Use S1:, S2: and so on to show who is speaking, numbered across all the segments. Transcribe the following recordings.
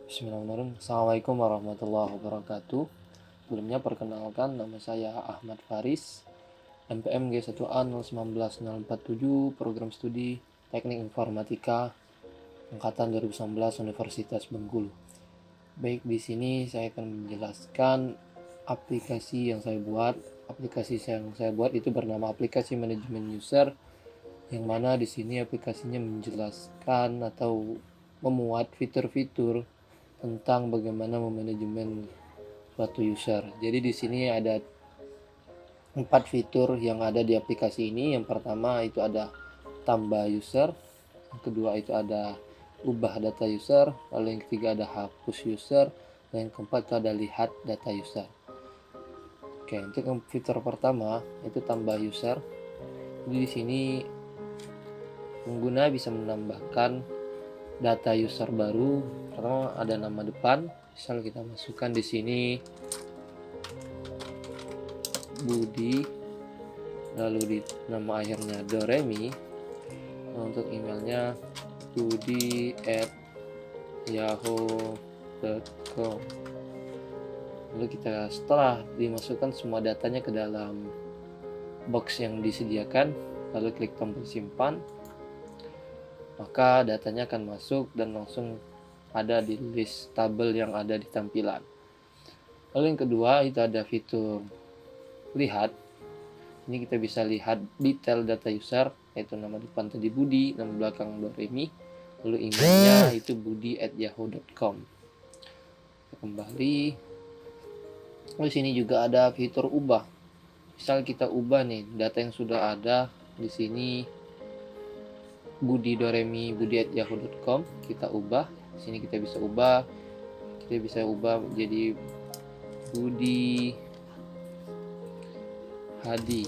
S1: Bismillahirrahmanirrahim. Assalamualaikum warahmatullahi wabarakatuh. Sebelumnya perkenalkan, nama saya Ahmad Faris, NPM G1A 019-047, Program Studi Teknik Informatika Angkatan 2019 Universitas Bengkulu. Baik, di sini saya akan menjelaskan aplikasi yang saya buat. Aplikasi yang saya buat itu bernama aplikasi manajemen user, yang mana di sini aplikasinya menjelaskan atau memuat fitur-fitur tentang bagaimana memanajemen suatu user. Jadi di sini ada 4 fitur yang ada di aplikasi ini. Yang pertama itu ada tambah user, yang kedua itu ada ubah data user, lalu yang ketiga ada hapus user, dan yang keempat itu ada lihat data user. Oke, untuk yang fitur pertama itu tambah user. Jadi di sini pengguna bisa menambahkan data user baru. Pertama ada nama depan, misal kita masukkan di sini Budi, lalu di nama akhirnya Doremi. Untuk emailnya budi@yahoo.com. Lalu kita setelah dimasukkan semua datanya ke dalam box yang disediakan, lalu klik tombol simpan, maka datanya akan masuk dan langsung ada di list tabel yang ada di tampilan. Lalu yang kedua itu ada fitur lihat. Ini kita bisa lihat detail data user, yaitu nama depan tadi Budi, nama belakang Doremi, lalu emailnya itu budi@yahoo.com. Kembali. Lalu sini juga ada fitur ubah. Misal kita ubah nih data yang sudah ada di sini Budi Doremi budi@yahoo.com, kita ubah. Di sini kita bisa ubah jadi Budi Hadi.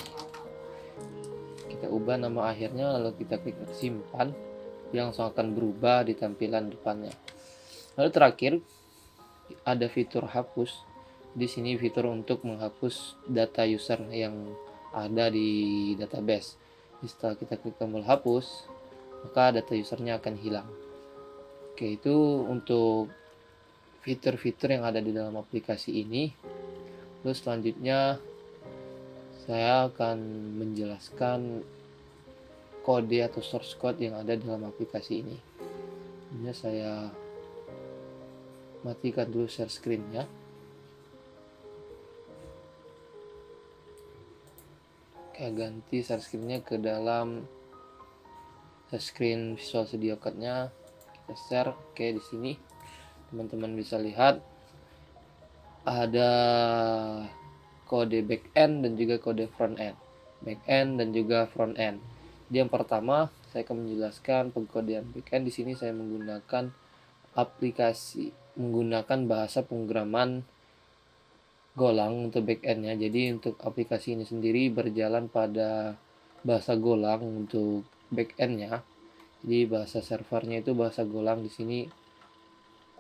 S1: Kita ubah nama akhirnya, lalu kita klik simpan, dia langsung akan berubah di tampilan depannya. Lalu terakhir ada fitur hapus. Di sini fitur untuk menghapus data user yang ada di database. Setelah kita klik tombol hapus, maka data usernya akan hilang. Oke, itu untuk fitur-fitur yang ada di dalam aplikasi ini. Lalu selanjutnya saya akan menjelaskan kode atau source code yang ada dalam aplikasi ini. Ini saya matikan dulu share screen-nya. Oke, ganti share screen-nya ke dalam share screen Visual Studio Code-nya. Kita share. Oke, di sini teman-teman bisa lihat ada kode backend dan juga kode frontend. Backend dan juga frontend. Jadi yang pertama saya akan menjelaskan pengkodean backend. Di sini saya menggunakan bahasa pemrograman Golang untuk backendnya. Jadi untuk aplikasi ini sendiri berjalan pada bahasa Golang untuk backendnya. Jadi bahasa servernya itu bahasa Golang. Di sini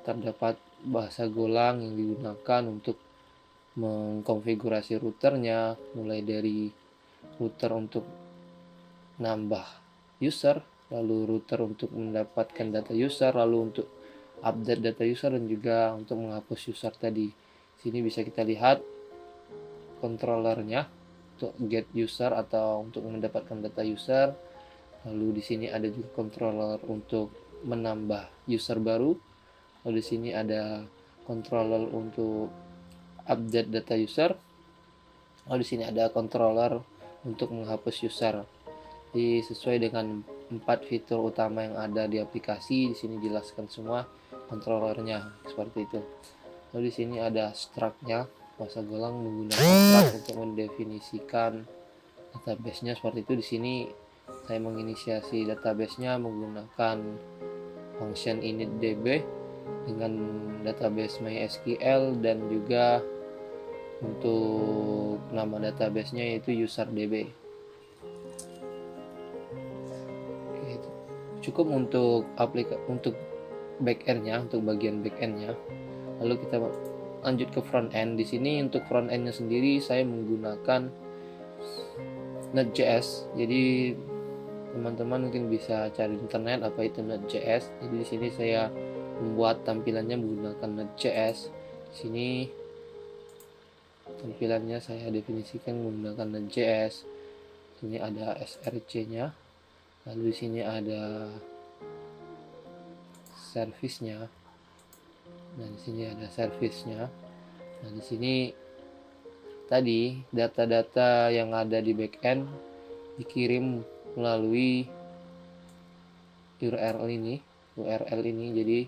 S1: terdapat bahasa Golang yang digunakan untuk mengkonfigurasi routernya, mulai dari router untuk nambah user, lalu router untuk mendapatkan data user, lalu untuk update data user, dan juga untuk menghapus user tadi. Sini bisa kita lihat controllernya untuk get user atau untuk mendapatkan data user. Lalu di sini ada juga controller untuk menambah user baru. Lalu di sini ada controller untuk update data user. Lalu di sini ada controller untuk menghapus user. Jadi sesuai dengan 4 fitur utama yang ada di aplikasi, di sini jelaskan semua controllernya seperti itu. Lalu di sini ada struct-nya. Bahasa Golang menggunakan struct untuk mendefinisikan database-nya seperti itu. Di sini saya menginisiasi database-nya menggunakan function initDB dengan database MySQL, dan juga untuk nama database-nya yaitu userdb. Cukup untuk backend-nya, untuk bagian backend-nya. Lalu kita lanjut ke front end. Di sini untuk front end-nya sendiri saya menggunakan Node.js. Jadi teman-teman mungkin bisa cari internet apa itu Node.js. Jadi di sini saya membuat tampilannya menggunakan Node.js. Di sini tampilannya saya definisikan menggunakan Node.js. Sini ada src-nya, lalu di sini ada service-nya. Nah, di sini ada service-nya. Nah, di sini tadi data-data yang ada di backend dikirim melalui URL ini, jadi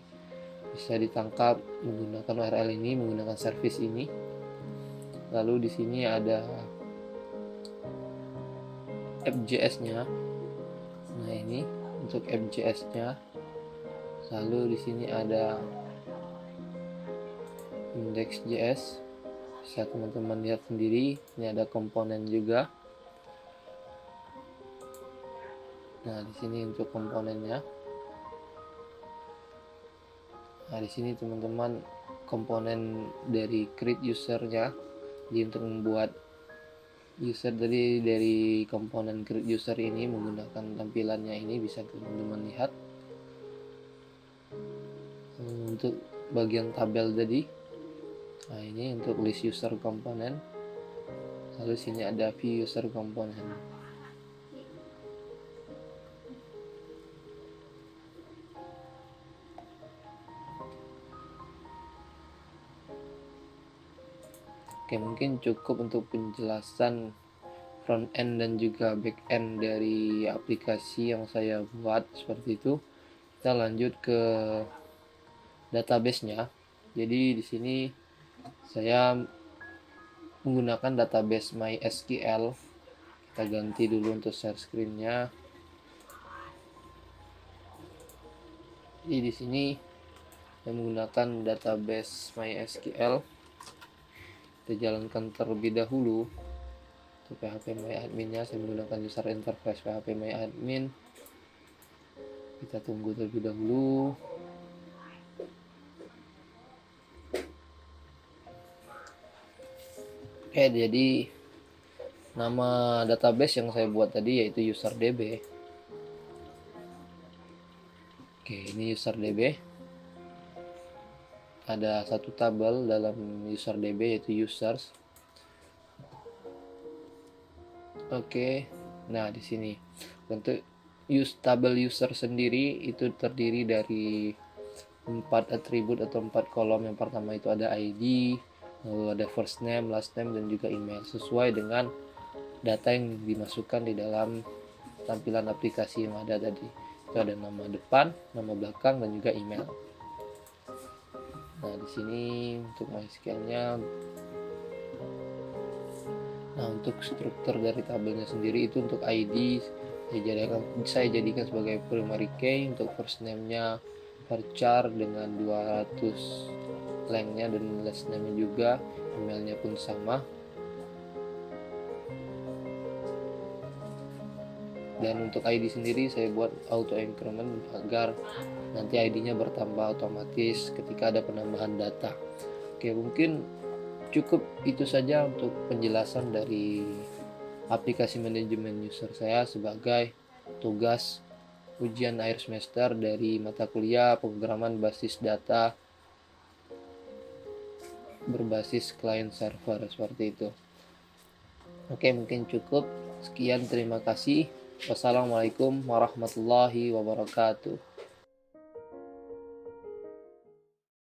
S1: bisa ditangkap menggunakan URL ini, menggunakan service ini. Lalu di sini ada app.js-nya. Nah, ini untuk app.js-nya. Lalu di sini ada index.js. Bisa teman-teman lihat sendiri, ini ada komponen juga. Nah, di sini untuk komponennya. Nah, di sini teman-teman komponen dari create user-nya. Jadi untuk membuat user dari komponen create user ini menggunakan tampilannya ini bisa teman-teman lihat. Untuk bagian tabel tadi, nah ini untuk list user komponen. Lalu sini ada view user komponen. Oke, mungkin cukup untuk penjelasan front end dan juga back end dari aplikasi yang saya buat seperti itu. Kita lanjut ke database-nya. Jadi di sini saya menggunakan database MySQL. Kita ganti dulu untuk share screen-nya. Jadi di sini saya menggunakan database MySQL. Kita jalankan terlebih dahulu. Untuk phpMyAdmin-nya saya menggunakan user interface phpMyAdmin. Kita tunggu terlebih dahulu. Oke, jadi nama database yang saya buat tadi yaitu userdb. Oke, ini userdb. Ada satu tabel dalam userdb yaitu users. Oke, nah di sini untuk tabel user sendiri itu terdiri dari 4 atribut atau 4 kolom. Yang pertama itu ada ID, lalu ada first name, last name, dan juga email sesuai dengan data yang dimasukkan di dalam tampilan aplikasi yang ada tadi. Itu ada nama depan, nama belakang, dan juga email. Nah, di sini untuk MySQL-nya. Nah, untuk struktur dari tabelnya sendiri itu untuk ID saya jadikan sebagai primary key. Untuk first name-nya varchar dengan 200 length-nya dan last name-nya juga, emailnya pun sama. Dan untuk ID sendiri saya buat auto increment agar nanti ID-nya bertambah otomatis ketika ada penambahan data. Oke, mungkin cukup itu saja untuk penjelasan dari aplikasi manajemen user saya sebagai tugas ujian akhir semester dari mata kuliah pemrograman basis data berbasis client server seperti itu. Oke, mungkin cukup. Sekian, terima kasih. Wassalamualaikum warahmatullahi wabarakatuh.